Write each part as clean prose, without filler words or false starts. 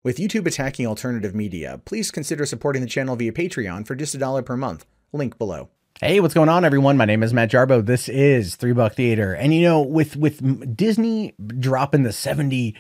With YouTube attacking alternative media, please consider supporting the channel via Patreon for just $1 per month. Link below. Hey, what's going on, everyone? My name is Matt Jarbo. This is $3 Theater. And you know, with Disney dropping the $70+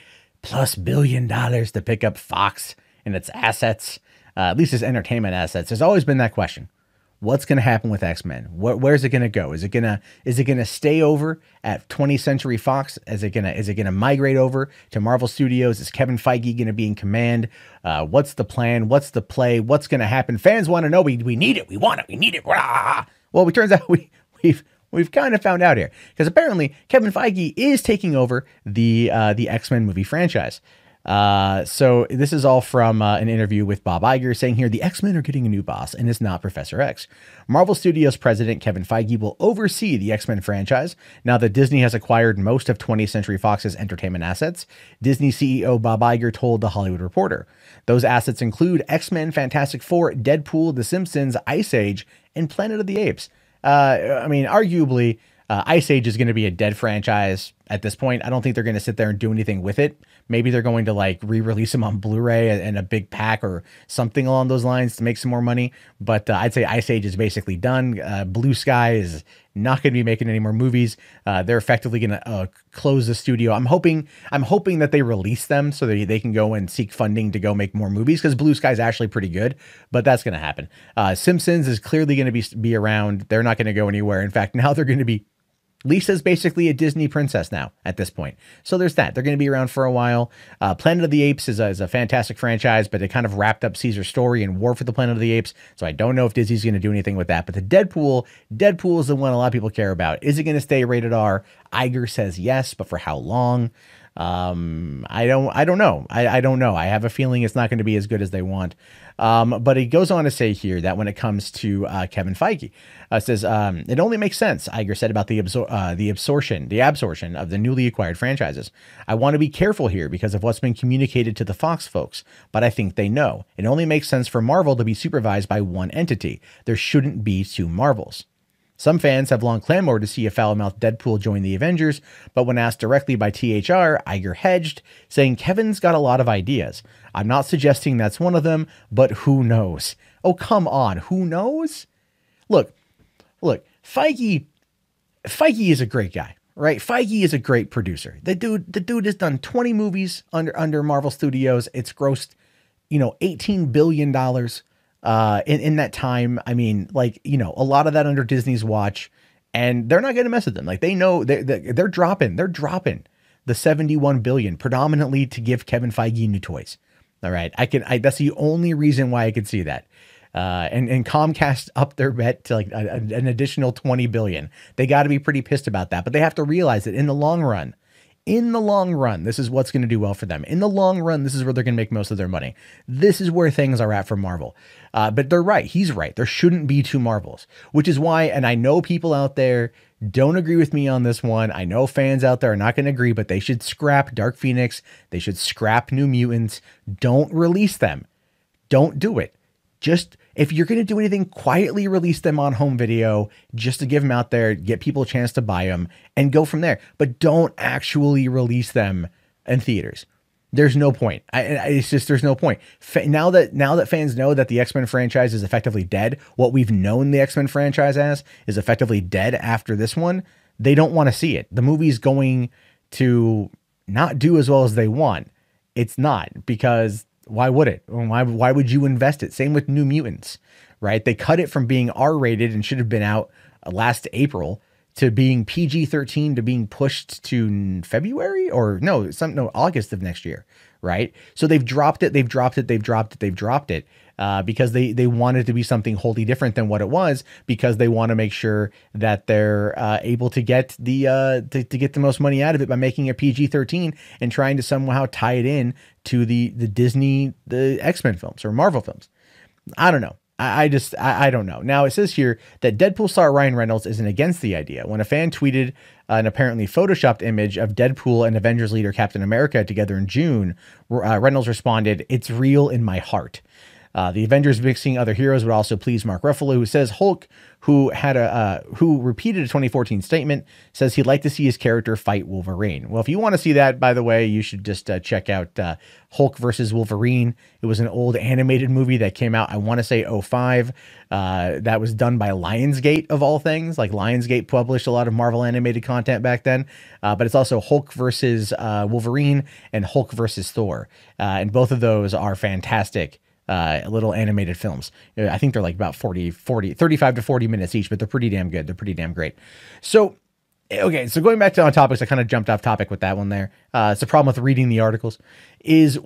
billion to pick up Fox and its assets, at least its entertainment assets, there's always been that question. What's going to happen with X-Men? Where's it going to go? Is it going to stay over at 20th Century Fox? Is it going to migrate over to Marvel Studios? Is Kevin Feige going to be in command? What's the plan? What's the play? What's going to happen? Fans want to know. We need it. We want it. We need it. Rah! Well, it turns out we've kind of found out here, because apparently Kevin Feige is taking over the X-Men movie franchise. So this is all from an interview with Bob Iger, saying here, the X-Men are getting a new boss, and it's not Professor X. Marvel Studios president Kevin Feige will oversee the X-Men franchise now that Disney has acquired most of 20th Century Fox's entertainment assets. Disney CEO Bob Iger told The Hollywood Reporter. Those assets include X-Men, Fantastic Four, Deadpool, The Simpsons, Ice Age, and Planet of the Apes. I mean, arguably, Ice Age is going to be a dead franchise at this point. I don't think they're going to sit there and do anything with it. Maybe they're going to like re-release them on Blu-ray and a big pack or something along those lines to make some more money. But I'd say Ice Age is basically done. Blue Sky is not going to be making any more movies. They're effectively going to close the studio. I'm hoping that they release them so that they can go and seek funding to go make more movies, because Blue Sky is actually pretty good, but that's going to happen. Simpsons is clearly going to be around. They're not going to go anywhere. In fact, now they're going to be Lisa's basically a Disney princess now at this point. So there's that. They're going to be around for a while. Planet of the Apes is a fantastic franchise, but it kind of wrapped up Caesar's story and War for the Planet of the Apes. So I don't know if Disney's going to do anything with that. But the Deadpool is the one a lot of people care about. Is it going to stay rated R? Iger says yes, but for how long? I don't know. I don't know. I have a feeling it's not going to be as good as they want. But he goes on to say here that when it comes to Kevin Feige, says it only makes sense, Iger said, about the absorption of the newly acquired franchises. I want to be careful here because of what's been communicated to the Fox folks, but I think they know. It only makes sense for Marvel to be supervised by one entity. There shouldn't be two Marvels. Some fans have long clamored to see a foul-mouthed Deadpool join the Avengers, but when asked directly by THR, Iger hedged, saying Kevin's got a lot of ideas. I'm not suggesting that's one of them, but who knows? Oh, come on, who knows? Look, Feige is a great guy, right? Feige is a great producer. The dude has done 20 movies under Marvel Studios. It's grossed, $18 billion. In that time. I mean, a lot of that under Disney's watch, and they're not going to mess with them. Like, they know they're dropping the 71 billion predominantly to give Kevin Feige new toys. All right. That's the only reason why I could see that. And Comcast upped their bet to like an additional 20 billion. They got to be pretty pissed about that, but they have to realize that in the long run, this is what's going to do well for them. In the long run, this is where they're going to make most of their money. This is where things are at for Marvel. But they're right. He's right. There shouldn't be two Marvels, which is why, and I know people out there don't agree with me on this one. I know fans out there are not going to agree, but they should scrap Dark Phoenix. They should scrap New Mutants. Don't release them. Don't do it. Just, if you're going to do anything, quietly release them on home video just to give them out there, get people a chance to buy them, and go from there. But don't actually release them in theaters. There's no point. There's no point. Now that fans know that the X-Men franchise is effectively dead, what we've known the X-Men franchise as is effectively dead after this one, they don't want to see it. The movie's going to not do as well as they want. It's not, because why would it? Why would you invest it? Same with New Mutants, right? They cut it from being R-rated and should have been out last April to being PG-13 to being pushed to February or August of next year, right? So they've dropped it because they want it to be something wholly different than what it was, because they want to make sure that they're able to get to get the most money out of it by making a PG-13 and trying to somehow tie it in to the Disney, the X-Men films or Marvel films. I don't know. I don't know. Now, it says here that Deadpool star Ryan Reynolds isn't against the idea. When a fan tweeted an apparently photoshopped image of Deadpool and Avengers leader Captain America together in June, Reynolds responded, "It's real in my heart." The Avengers mixing other heroes would also please Mark Ruffalo, who says Hulk, who repeated a 2014 statement, says he'd like to see his character fight Wolverine. Well, if you want to see that, by the way, you should just check out Hulk versus Wolverine. It was an old animated movie that came out, I want to say 05. That was done by Lionsgate, of all things. Like, Lionsgate published a lot of Marvel animated content back then. But it's also Hulk versus Wolverine and Hulk versus Thor. And both of those are fantastic little animated films. I think they're like about 35 to 40 minutes each, but they're pretty damn good. They're pretty damn great. So, okay, so going back to on topics, I kind of jumped off topic with that one there. It's the problem with reading the articles is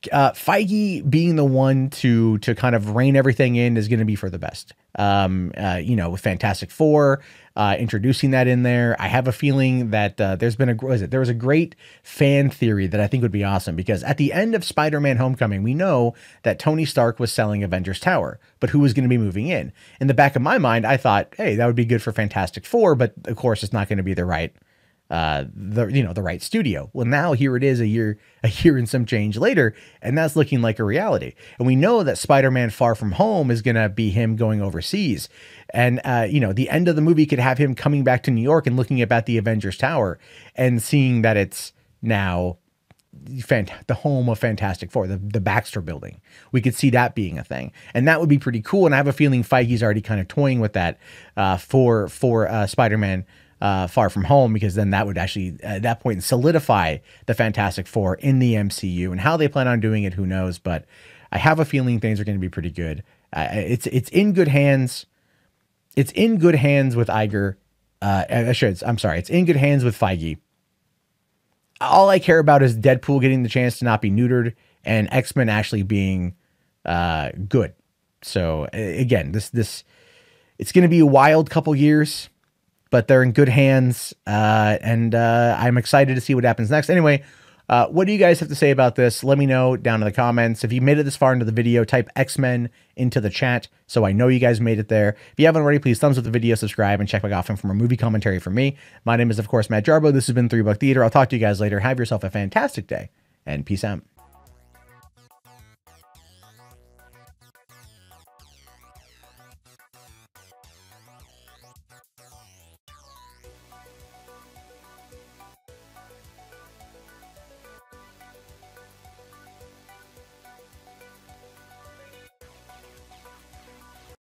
Feige being the one to kind of rein everything in is going to be for the best. With Fantastic Four, introducing that in there, I have a feeling that there was a great fan theory that I think would be awesome, because at the end of Spider-Man Homecoming, we know that Tony Stark was selling Avengers Tower, but who was going to be moving in? In the back of my mind, I thought, hey, that would be good for Fantastic Four, but of course it's not going to be the right right studio. Well, now here it is a year and some change later, and that's looking like a reality. And we know that Spider-Man Far From Home is going to be him going overseas. And, the end of the movie could have him coming back to New York and looking at the Avengers Tower and seeing that it's now the home of Fantastic Four, the Baxter building. We could see that being a thing, and that would be pretty cool. And I have a feeling Feige's already kind of toying with that for Spider-Man Far From Home, because then that would actually at that point solidify the Fantastic Four in the MCU. And how they plan on doing it, who knows? But I have a feeling things are going to be pretty good. It's in good hands. It's in good hands with Iger. It's in good hands with Feige. All I care about is Deadpool getting the chance to not be neutered and X-Men actually being good. So again, this it's going to be a wild couple years, but they're in good hands, and I'm excited to see what happens next. Anyway, what do you guys have to say about this? Let me know down in the comments. If you made it this far into the video, type X-Men into the chat so I know you guys made it there. If you haven't already, please thumbs up the video, subscribe, and check back often for more movie commentary from me. My name is, of course, Matt Jarbo. This has been 3 Buck Theater. I'll talk to you guys later. Have yourself a fantastic day, and peace out.